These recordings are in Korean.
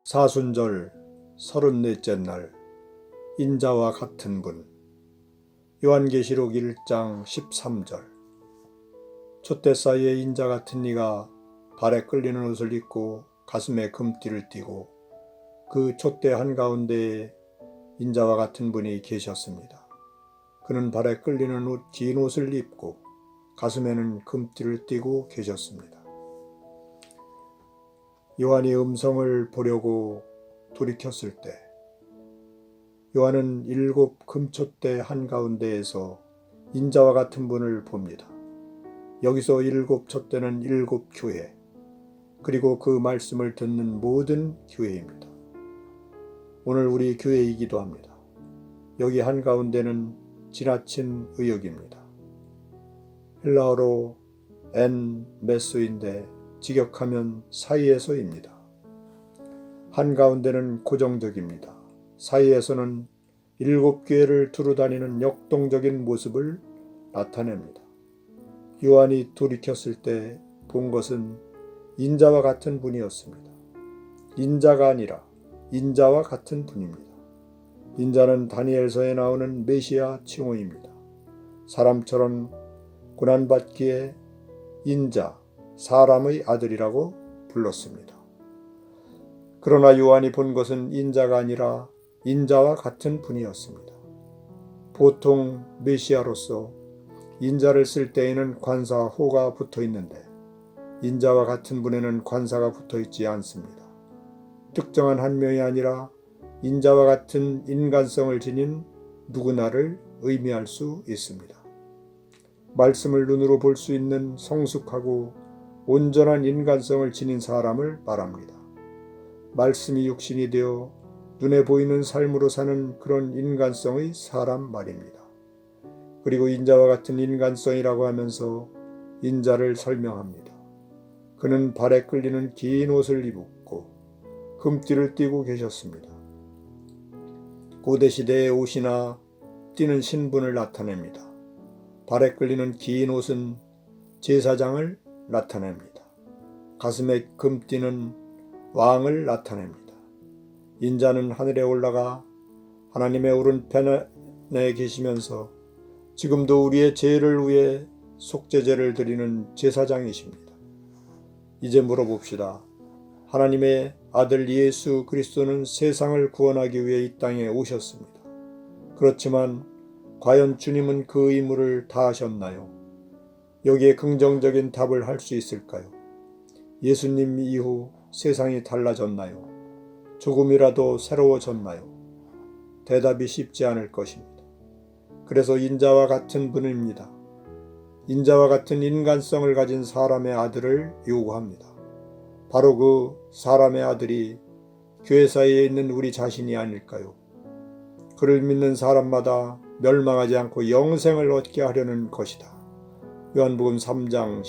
사순절 34째 날 인자와 같은 분. 요한계시록 1장 13절. 촛대 사이에 인자 같은 이가 발에 끌리는 옷을 입고 가슴에 금띠를 띠고 그 촛대 한가운데에 인자와 같은 분이 계셨습니다. 그는 발에 끌리는 긴 옷을 입고 가슴에는 금띠를 띠고 계셨습니다. 요한이 음성을 보려고 돌이켰을 때 요한은 7 금촛대 한가운데에서 인자와 같은 분을 봅니다. 여기서 7 촛대는 7 교회, 그리고 그 말씀을 듣는 모든 교회입니다. 오늘 우리 교회이기도 합니다. 여기 한가운데는 지나친 의역입니다. 헬라어로 엔 메소인데 직역하면 사이에서입니다. 한가운데는 고정적입니다. 사이에서는 7 교회를 두루 다니는 역동적인 모습을 나타냅니다. 요한이 돌이켰을 때 본 것은 인자와 같은 분이었습니다. 인자가 아니라 인자와 같은 분입니다. 인자는 다니엘서에 나오는 메시아 칭호입니다. 사람처럼 고난받기에 인자, 사람의 아들이라고 불렀습니다. 그러나 요한이 본 것은 인자가 아니라 인자와 같은 분이었습니다. 보통 메시아로서 인자를 쓸 때에는 관사호가 붙어 있는데 인자와 같은 분에는 관사가 붙어 있지 않습니다. 특정한 한 명이 아니라 인자와 같은 인간성을 지닌 누구나를 의미할 수 있습니다. 말씀을 눈으로 볼 수 있는 성숙하고 온전한 인간성을 지닌 사람을 말합니다. 말씀이 육신이 되어 눈에 보이는 삶으로 사는 그런 인간성의 사람 말입니다. 그리고 인자와 같은 인간성이라고 하면서 인자를 설명합니다. 그는 발에 끌리는 긴 옷을 입고 금띠를 띠고 계셨습니다. 고대시대의 옷이나 띠는 신분을 나타냅니다. 발에 끌리는 긴 옷은 제사장을 나타냅니다. 가슴에 금띠는 왕을 나타냅니다. 인자는 하늘에 올라가 하나님의 오른편에 계시면서 지금도 우리의 죄를 위해 속죄제를 드리는 제사장이십니다. 이제 물어봅시다. 하나님의 아들 예수 그리스도는 세상을 구원하기 위해 이 땅에 오셨습니다. 그렇지만 과연 주님은 그 의무를 다하셨나요? 여기에 긍정적인 답을 할 수 있을까요? 예수님 이후 세상이 달라졌나요? 조금이라도 새로워졌나요? 대답이 쉽지 않을 것입니다. 그래서 인자와 같은 분입니다. 인자와 같은 인간성을 가진 사람의 아들을 요구합니다. 바로 그 사람의 아들이 교회 사이에 있는 우리 자신이 아닐까요? 그를 믿는 사람마다 멸망하지 않고 영생을 얻게 하려는 것이다. 요한복음 3장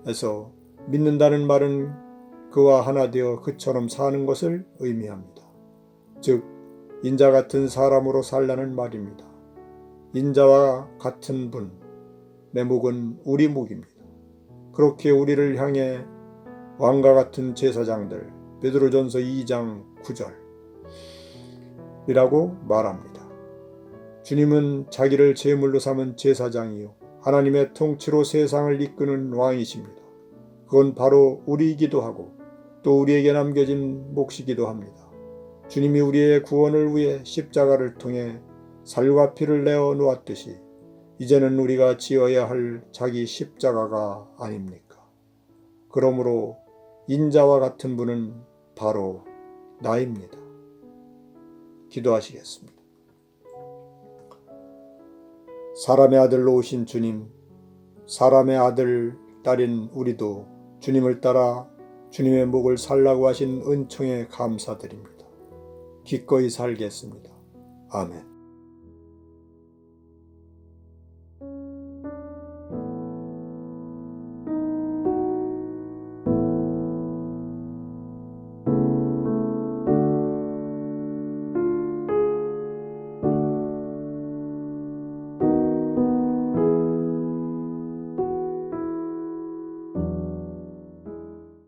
16절에서 믿는다는 말은 그와 하나 되어 그처럼 사는 것을 의미합니다. 즉 인자 같은 사람으로 살라는 말입니다. 인자와 같은 분, 내 목은 우리 목입니다. 그렇게 우리를 향해 왕과 같은 제사장들, 베드로전서 2장 9절이라고 말합니다. 주님은 자기를 제물로 삼은 제사장이요 하나님의 통치로 세상을 이끄는 왕이십니다. 그건 바로 우리이기도 하고 또 우리에게 남겨진 몫이기도 합니다. 주님이 우리의 구원을 위해 십자가를 통해 살과 피를 내어 놓았듯이 이제는 우리가 지어야 할 자기 십자가가 아닙니까? 그러므로 인자와 같은 분은 바로 나입니다. 기도하시겠습니다. 사람의 아들로 오신 주님, 사람의 아들, 딸인 우리도 주님을 따라 주님의 목을 살라고 하신 은총에 감사드립니다. 기꺼이 살겠습니다. 아멘.